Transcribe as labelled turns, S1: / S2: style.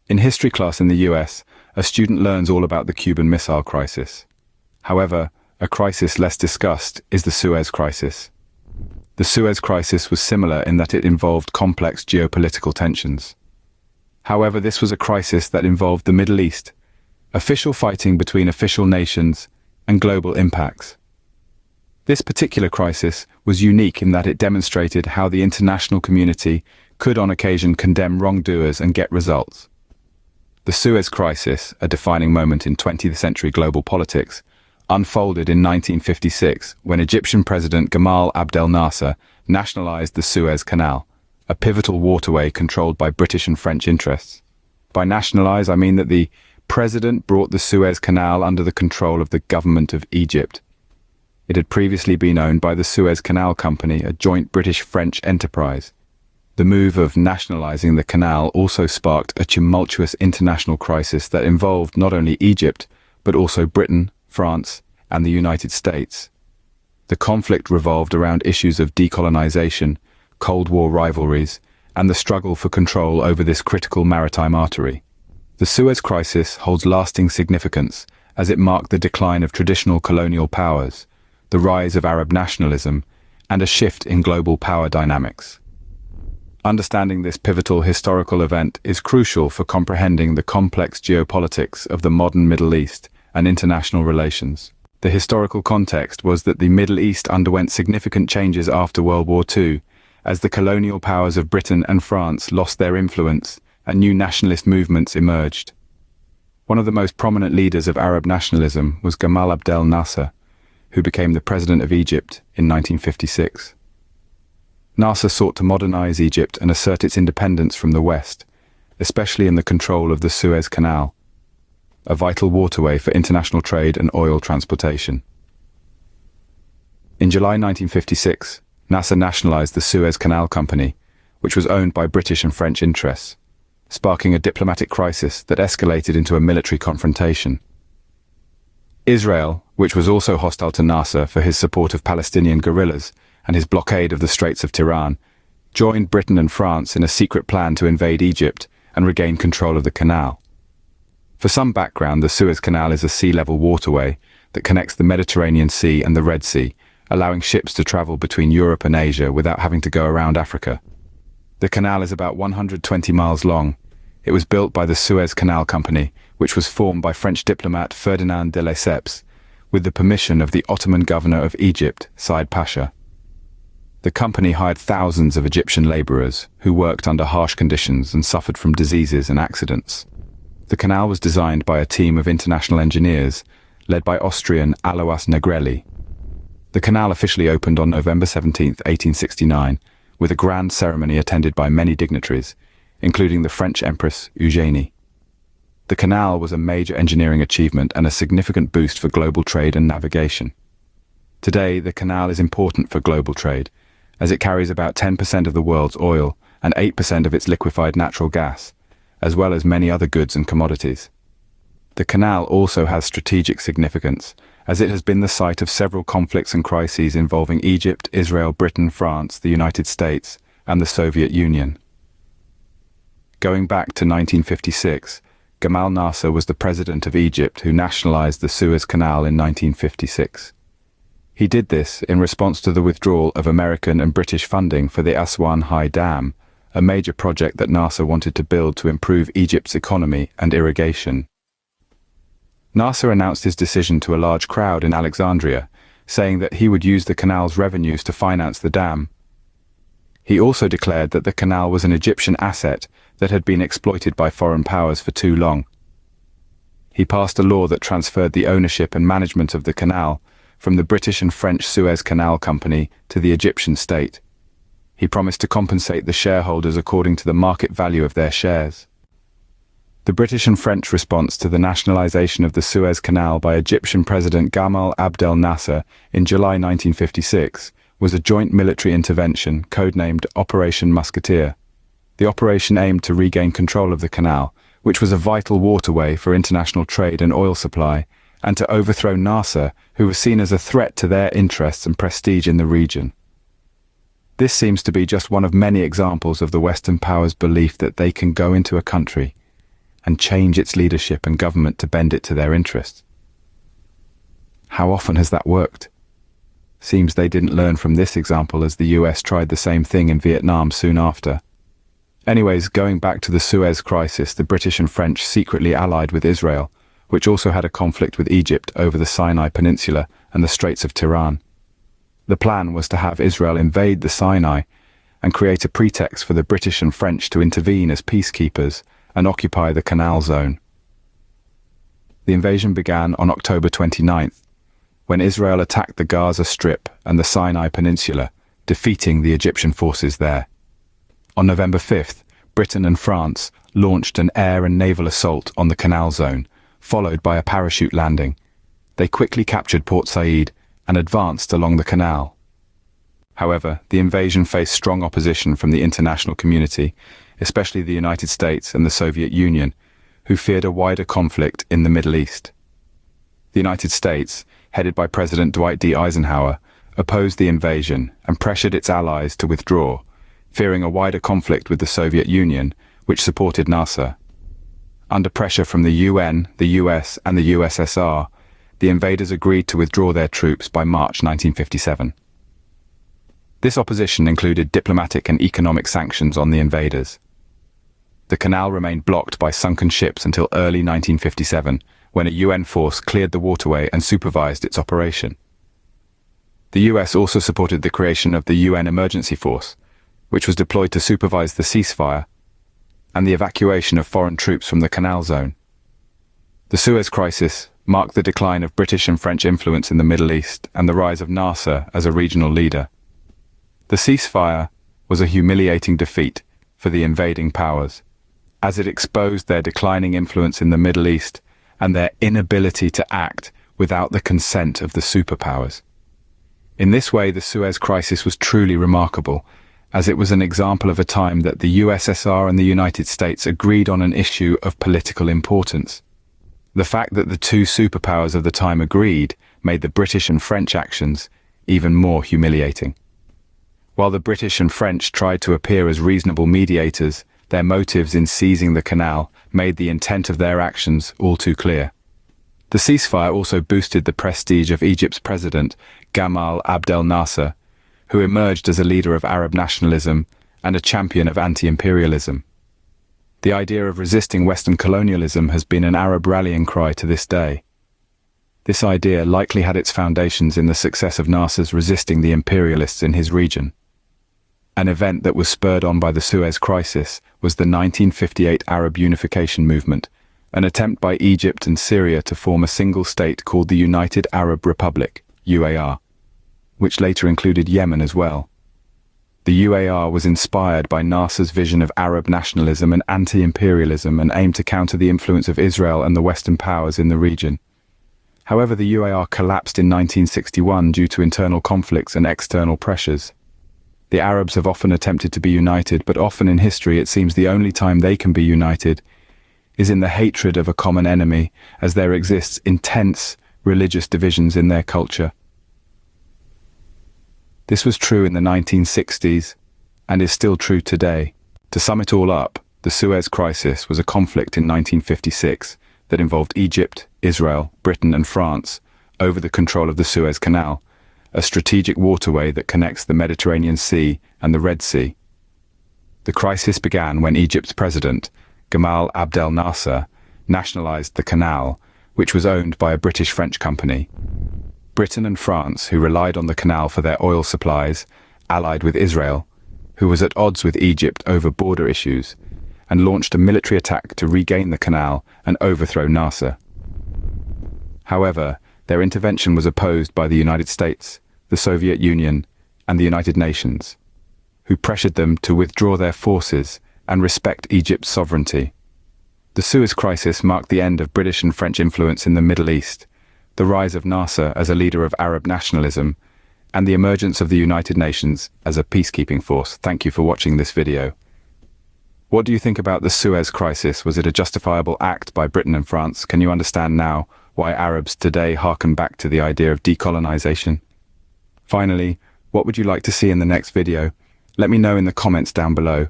S1: In history class in the US, a student learns all about the Cuban Missile Crisis. However, a crisis less discussed is the Suez Crisis. The Suez Crisis was similar in that it involved complex geopolitical tensions. However, this was a crisis that involved the Middle East, official fighting between official nations, and global impacts. This particular crisis was unique in that it demonstrated how the international community could on occasion condemn wrongdoers and get results. The Suez Crisis, a defining moment in 20th century global politics, unfolded in 1956 when Egyptian President Gamal Abdel Nasser nationalized the Suez Canal, a pivotal waterway controlled by British and French interests. By nationalize, I mean that the president brought the Suez Canal under the control of the government of Egypt. It had previously been owned by the Suez Canal Company, a joint British-French enterprise. The move of nationalizing the canal also sparked a tumultuous international crisis that involved not only Egypt, but also Britain, France, and the United States. The conflict revolved around issues of decolonization, Cold War rivalries, and the struggle for control over this critical maritime artery. The Suez Crisis holds lasting significance as it marked the decline of traditional colonial powers, the rise of Arab nationalism, and a shift in global power dynamics. Understanding this pivotal historical event is crucial for comprehending the complex geopolitics of the modern Middle East and international relations. The historical context was that the Middle East underwent significant changes after World War II, as the colonial powers of Britain and France lost their influence and new nationalist movements emerged. One of the most prominent leaders of Arab nationalism was Gamal Abdel Nasser, who became the president of Egypt in 1956. Nasser sought to modernize Egypt and assert its independence from the West, especially in the control of the Suez Canal, a vital waterway for international trade and oil transportation. In July 1956, Nasser nationalized the Suez Canal Company, which was owned by British and French interests, sparking a diplomatic crisis that escalated into a military confrontation. Israel, which was also hostile to Nasser for his support of Palestinian guerrillas and his blockade of the Straits of Tiran, joined Britain and France in a secret plan to invade Egypt and regain control of the canal. For some background, the Suez Canal is a sea-level waterway that connects the Mediterranean Sea and the Red Sea, allowing ships to travel between Europe and Asia without having to go around Africa. The canal is about 120 miles long. It was built by the Suez Canal Company, which was formed by French diplomat Ferdinand de Lesseps, with the permission of the Ottoman governor of Egypt, Said Pasha. The company hired thousands of Egyptian laborers who worked under harsh conditions and suffered from diseases and accidents. The canal was designed by a team of international engineers led by Austrian Alois Negrelli. The canal officially opened on November 17, 1869, with a grand ceremony attended by many dignitaries, including the French Empress Eugénie. The canal was a major engineering achievement and a significant boost for global trade and navigation. Today, the canal is important for global trade, as it carries about 10% of the world's oil and 8% of its liquefied natural gas, as well as many other goods and commodities. The canal also has strategic significance, as it has been the site of several conflicts and crises involving Egypt, Israel, Britain, France, the United States, and the Soviet Union. Going back to 1956, Gamal Nasser was the president of Egypt who nationalized the Suez Canal in 1956. He did this in response to the withdrawal of American and British funding for the Aswan High Dam, a major project that Nasser wanted to build to improve Egypt's economy and irrigation. Nasser announced his decision to a large crowd in Alexandria, saying that he would use the canal's revenues to finance the dam. He also declared that the canal was an Egyptian asset that had been exploited by foreign powers for too long. He passed a law that transferred the ownership and management of the canal from the British and French Suez Canal Company to the Egyptian state. He promised to compensate the shareholders according to the market value of their shares. The British and French response to the nationalization of the Suez Canal by Egyptian President Gamal Abdel Nasser in July 1956 was a joint military intervention codenamed Operation Musketeer. The operation aimed to regain control of the canal, which was a vital waterway for international trade and oil supply, and to overthrow Nasser, who was seen as a threat to their interests and prestige in the region. This seems to be just one of many examples of the Western powers' belief that they can go into a country, and change its leadership and government to bend it to their interests. How often has that worked? Seems they didn't learn from this example, as the US tried the same thing in Vietnam soon after. Anyways, going back to the Suez Crisis, the British and French secretly allied with Israel, which also had a conflict with Egypt over the Sinai Peninsula and the Straits of Tiran. The plan was to have Israel invade the Sinai and create a pretext for the British and French to intervene as peacekeepers and occupy the Canal Zone. The invasion began on October 29th, when Israel attacked the Gaza Strip and the Sinai Peninsula, defeating the Egyptian forces there. On November 5th, Britain and France launched an air and naval assault on the Canal Zone, followed by a parachute landing. They quickly captured Port Said and advanced along the canal. However, the invasion faced strong opposition from the international community, especially the United States and the Soviet Union, who feared a wider conflict in the Middle East. The United States, headed by President Dwight D. Eisenhower, opposed the invasion and pressured its allies to withdraw, fearing a wider conflict with the Soviet Union, which supported Nasser. Under pressure from the UN, the US, and the USSR, the invaders agreed to withdraw their troops by March 1957. This opposition included diplomatic and economic sanctions on the invaders. The canal remained blocked by sunken ships until early 1957, when a UN force cleared the waterway and supervised its operation. The US also supported the creation of the UN Emergency Force, which was deployed to supervise the ceasefire and the evacuation of foreign troops from the Canal Zone. The Suez Crisis marked the decline of British and French influence in the Middle East and the rise of Nasser as a regional leader. The ceasefire was a humiliating defeat for the invading powers, as it exposed their declining influence in the Middle East and their inability to act without the consent of the superpowers. In this way, the Suez Crisis was truly remarkable, as it was an example of a time that the USSR and the United States agreed on an issue of political importance. The fact that the two superpowers of the time agreed made the British and French actions even more humiliating. While the British and French tried to appear as reasonable mediators, their motives in seizing the canal made the intent of their actions all too clear. The ceasefire also boosted the prestige of Egypt's president, Gamal Abdel Nasser, who emerged as a leader of Arab nationalism and a champion of anti-imperialism. The idea of resisting Western colonialism has been an Arab rallying cry to this day. This idea likely had its foundations in the success of Nasser's resisting the imperialists in his region. An event that was spurred on by the Suez Crisis was the 1958 Arab Unification Movement, an attempt by Egypt and Syria to form a single state called the United Arab Republic, UAR, which later included Yemen as well. The UAR was inspired by Nasser's vision of Arab nationalism and anti-imperialism and aimed to counter the influence of Israel and the Western powers in the region. However, the UAR collapsed in 1961 due to internal conflicts and external pressures. The Arabs have often attempted to be united, but often in history it seems the only time they can be united is in the hatred of a common enemy, as there exists intense religious divisions in their culture. This was true in the 1960s and is still true today. To sum it all up, the Suez Crisis was a conflict in 1956 that involved Egypt, Israel, Britain and France over the control of the Suez Canal, a strategic waterway that connects the Mediterranean Sea and the Red Sea. The crisis began when Egypt's president, Gamal Abdel Nasser, nationalized the canal, which was owned by a British-French company. Britain and France, who relied on the canal for their oil supplies, allied with Israel, who was at odds with Egypt over border issues, and launched a military attack to regain the canal and overthrow Nasser. However, their intervention was opposed by the United States, the Soviet Union, and the United Nations, who pressured them to withdraw their forces and respect Egypt's sovereignty. The Suez Crisis marked the end of British and French influence in the Middle East, the rise of Nasser as a leader of Arab nationalism, and the emergence of the United Nations as a peacekeeping force. Thank you for watching this video. What do you think about the Suez Crisis? Was it a justifiable act by Britain and France? Can you understand now why Arabs today harken back to the idea of decolonization? Finally, what would you like to see in the next video? Let me know in the comments down below.